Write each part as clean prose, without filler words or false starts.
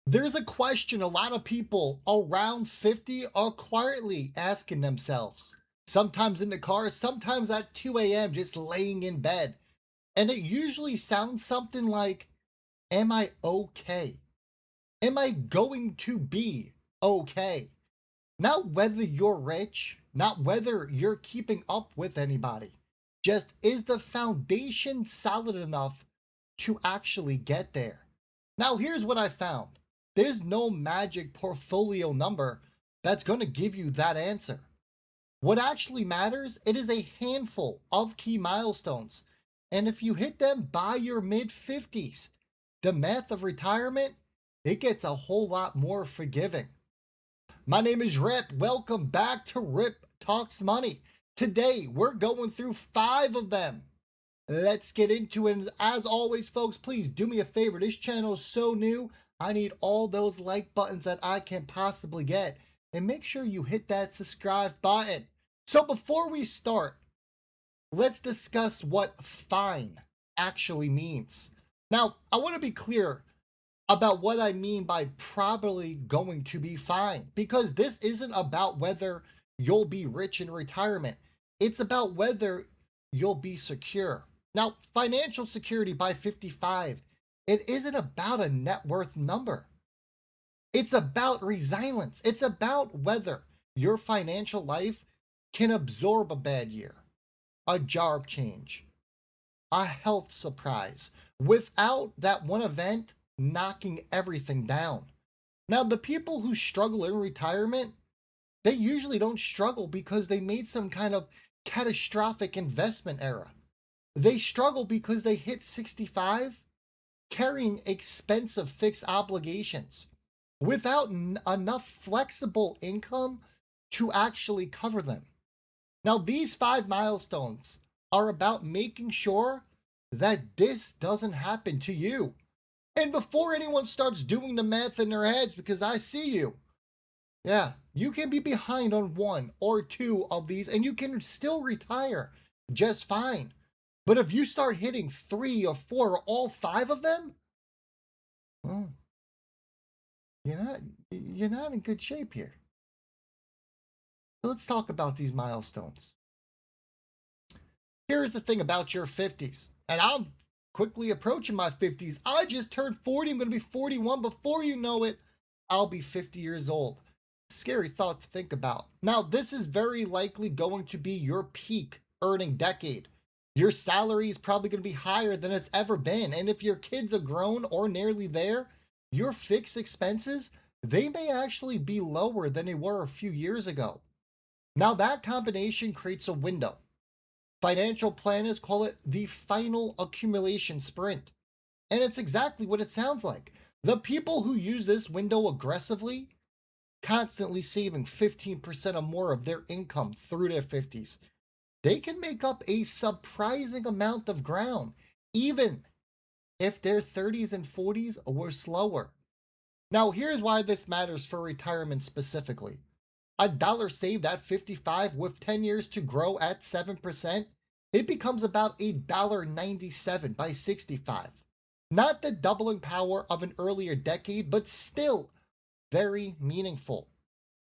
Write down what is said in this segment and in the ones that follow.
There's a question a lot of people around 50 are quietly asking themselves. Sometimes in the car, sometimes at 2 a.m., just laying in bed. And it usually sounds something like, am I okay? Am I going to be okay? Not whether you're rich, not whether you're keeping up with anybody. Just is the foundation solid enough to actually get there? Now, here's what I found. There's no magic portfolio number that's going to give you that answer. What actually matters, it is a handful of key milestones. And if you hit them by your mid 50s, the math of retirement, it gets a whole lot more forgiving. My name is Rip. Welcome back to Rip Talks Money. Today, we're going through 5 of them. Let's get into it. As always, folks, please do me a favor. This channel is so new. I need all those like buttons that I can possibly get. And make sure you hit that subscribe button. So before we start, let's discuss what fine actually means. Now, I want to be clear about what I mean by probably going to be fine, because this isn't about whether you'll be rich in retirement. It's about whether you'll be secure. Now, financial security by 55, it isn't about a net worth number. It's about resilience. It's about whether your financial life can absorb a bad year, a job change, a health surprise, without that one event knocking everything down. Now, the people who struggle in retirement, they usually don't struggle because they made some kind of catastrophic investment error. They struggle because they hit 65 carrying expensive fixed obligations without enough flexible income to actually cover them. Now, these 5 milestones are about making sure that this doesn't happen to you. And before anyone starts doing the math in their heads, because I see you, yeah, you can be behind on 1 or 2 of these and you can still retire just fine. But if you start hitting 3 or 4 or all 5 of them, well, you're not in good shape here. So let's talk about these milestones. Here's the thing about your 50s, and I'm quickly approaching my 50s. I just turned 40. I'm going to be 41. Before you know it, I'll be 50 years old. Scary thought to think about. Now, this is very likely going to be your peak earning decade. Your salary is probably going to be higher than it's ever been. And if your kids are grown or nearly there, your fixed expenses, they may actually be lower than they were a few years ago. Now, that combination creates a window. Financial planners call it the final accumulation sprint. And it's exactly what it sounds like. The people who use this window aggressively, constantly saving 15% or more of their income through their 50s, they can make up a surprising amount of ground, even if their 30s and 40s were slower. Now, here's why this matters for retirement specifically. A dollar saved at 55 with 10 years to grow at 7%, it becomes about $1.97 by 65. Not the doubling power of an earlier decade, but still very meaningful.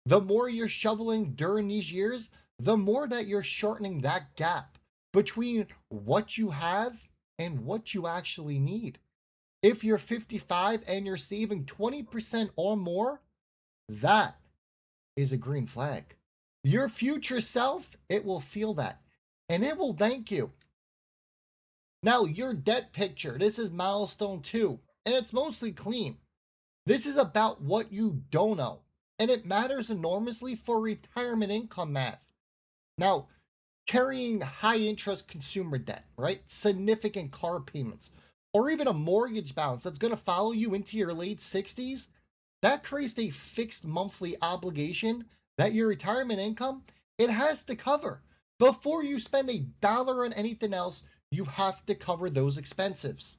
The more you're shoveling during these years, the more that you're shortening that gap between what you have and what you actually need. If you're 55 and you're saving 20% or more, that is a green flag. Your future self, it will feel that and it will thank you. Now, your debt picture, this is milestone 2, and it's mostly clean. This is about what you don't owe, and it matters enormously for retirement income math. Now, carrying high interest consumer debt, right? Significant car payments, or even a mortgage balance that's going to follow you into your late 60s, that creates a fixed monthly obligation that your retirement income, it has to cover. Before you spend a dollar on anything else, you have to cover those expenses.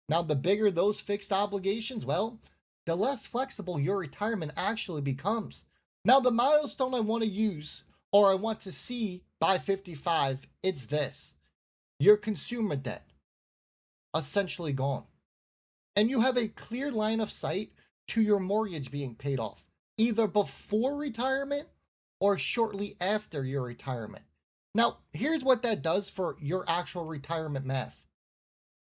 Now, the bigger those fixed obligations, well, the less flexible your retirement actually becomes. Now, the milestone I want to use or I want to see by 55, it's this. Your consumer debt, essentially gone. and you have a clear line of sight to your mortgage being paid off, either before retirement or shortly after your retirement. Now, here's what that does for your actual retirement math.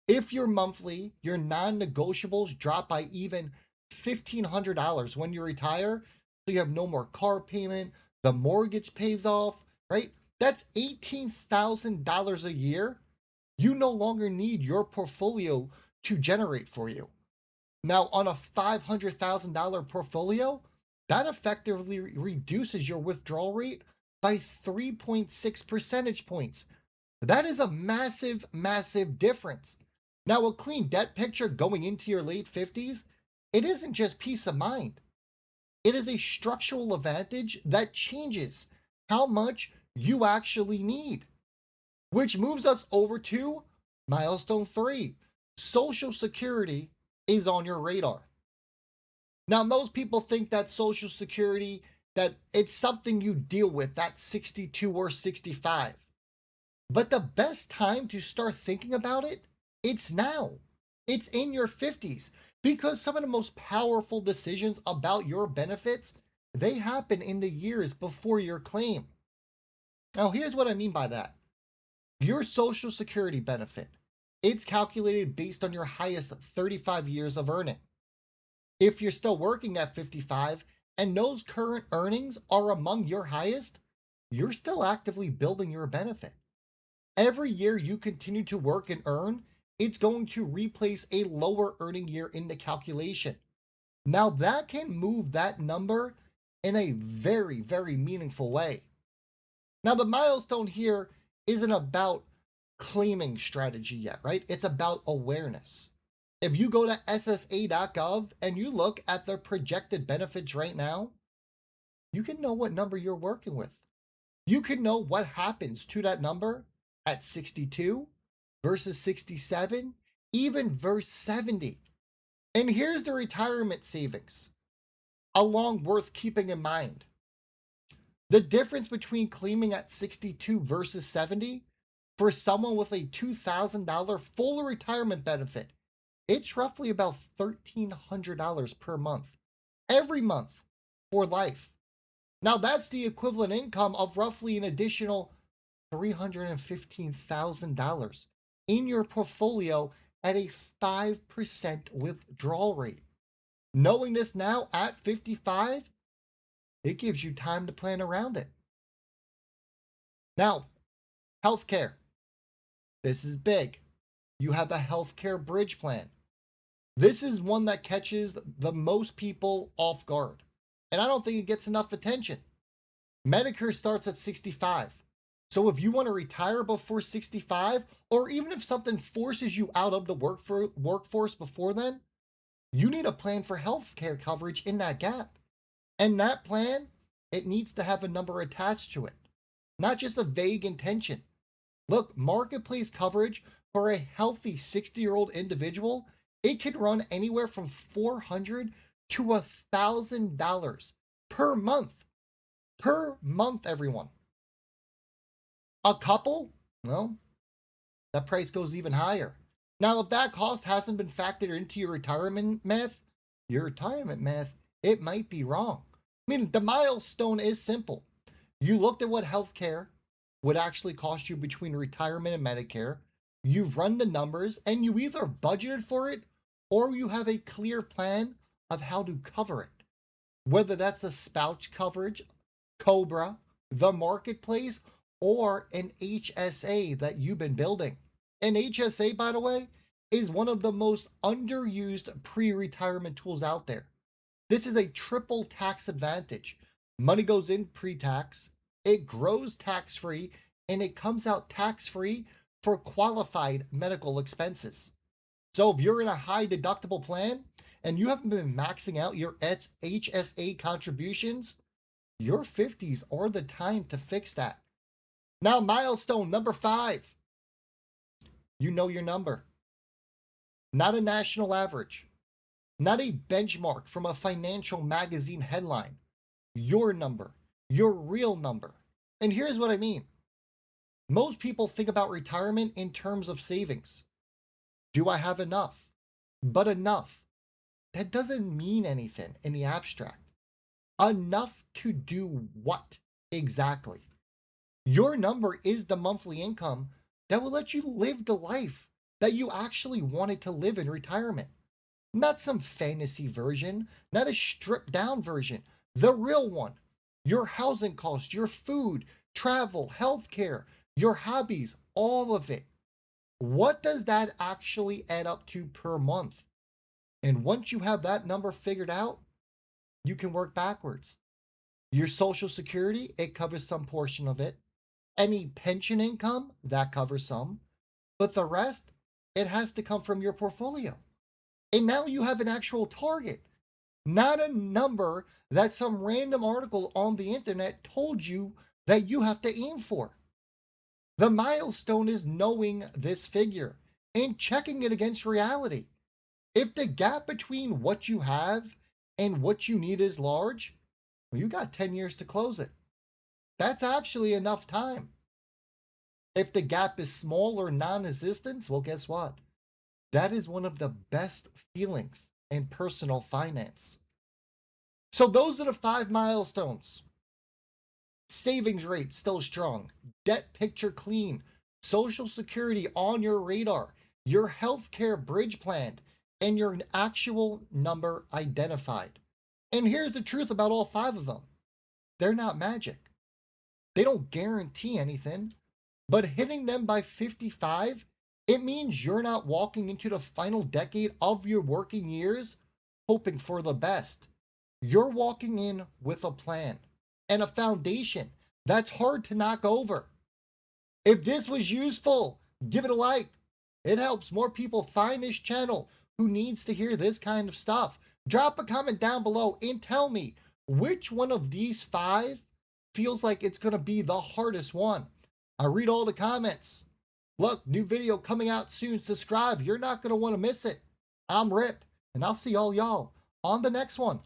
If your non negotiables drop by even $1,500 when you retire, so you have no more car payment, the mortgage pays off, right? That's $18,000 a year. You no longer need your portfolio to generate for you. Now, on a $500,000 portfolio, that effectively reduces your withdrawal rate by 3.6 percentage points. That is a massive, massive difference. Now, a clean debt picture going into your late 50s, it isn't just peace of mind. It is a structural advantage that changes how much you actually need, which moves us over to milestone 3. Social Security is on your radar. Now, most people think that Social Security, that it's something you deal with at 62 or 65. But the best time to start thinking about it, it's now. It's in your 50s, because some of the most powerful decisions about your benefits, they happen in the years before your claim. Now, here's what I mean by that. Your Social Security benefit, it's calculated based on your highest 35 years of earning. If you're still working at 55 and those current earnings are among your highest, you're still actively building your benefit. Every year you continue to work and earn, it's going to replace a lower earning year in the calculation. Now, that can move that number in a very, very meaningful way. Now, the milestone here isn't about claiming strategy yet, right? It's about awareness. If you go to ssa.gov and you look at the projected benefits right now, you can know what number you're working with. You can know what happens to that number at 62 versus 67, even verse 70. And here's the retirement savings, along worth keeping in mind. The difference between claiming at 62 versus 70 for someone with a $2,000 full retirement benefit, it's roughly about $1,300 per month, every month for life. Now, that's the equivalent income of roughly an additional $315,000 in your portfolio at a 5% withdrawal rate. Knowing this now at 55, it gives you time to plan around it. Now, healthcare. This is big. You have a healthcare bridge plan. This is one that catches the most people off guard, and I don't think it gets enough attention. Medicare starts at 65. So if you want to retire before 65, or even if something forces you out of the workforce before then, you need a plan for healthcare coverage in that gap. And that plan, it needs to have a number attached to it, not just a vague intention. Look, marketplace coverage for a healthy 60-year-old individual, it can run anywhere from $400 to $1,000 per month. Per month, everyone. A couple? Well, that price goes even higher. Now, if that cost hasn't been factored into your retirement math, it might be wrong. I mean, the milestone is simple. You looked at what healthcare would actually cost you between retirement and Medicare. You've run the numbers and you either budgeted for it or you have a clear plan of how to cover it. Whether that's a spouse coverage, Cobra, the marketplace, or an HSA that you've been building. An HSA, by the way, is one of the most underused pre-retirement tools out there. This is a triple tax advantage. Money goes in pre-tax, it grows tax-free, and it comes out tax-free for qualified medical expenses. So if you're in a high deductible plan and you haven't been maxing out your HSA contributions, your 50s are the time to fix that. Now, milestone number 5. You know your number. Not a national average. Not a benchmark from a financial magazine headline. Your number. Your real number. And here's what I mean. Most people think about retirement in terms of savings. Do I have enough? But enough, that doesn't mean anything in the abstract. Enough to do what exactly? Your number is the monthly income that will let you live the life that you actually wanted to live in retirement. Not some fantasy version, not a stripped down version, the real one. Your housing costs, your food, travel, healthcare, your hobbies, all of it. What does that actually add up to per month? And once you have that number figured out, you can work backwards. Your Social Security, it covers some portion of it. Any pension income, that covers some. But the rest, it has to come from your portfolio. And now you have an actual target, not a number that some random article on the internet told you that you have to aim for. The milestone is knowing this figure and checking it against reality. If the gap between what you have and what you need is large, well, you got 10 years to close it. That's actually enough time. If the gap is small or non existent, well, guess what? That is one of the best feelings in personal finance. So, those are the 5 milestones. Savings rate still strong, debt picture clean, Social Security on your radar, your healthcare bridge plan, and your actual number identified. And here's the truth about all 5 of them: they're not magic, they don't guarantee anything, but hitting them by 55, it means you're not walking into the final decade of your working years hoping for the best. You're walking in with a plan and a foundation that's hard to knock over. If this was useful, give it a like. It helps more people find this channel who needs to hear this kind of stuff. Drop a comment down below and tell me which one of these 5 feels like it's going to be the hardest one. I read all the comments. Look, new video coming out soon. Subscribe. You're not going to want to miss it. I'm Rip, and I'll see all y'all on the next one.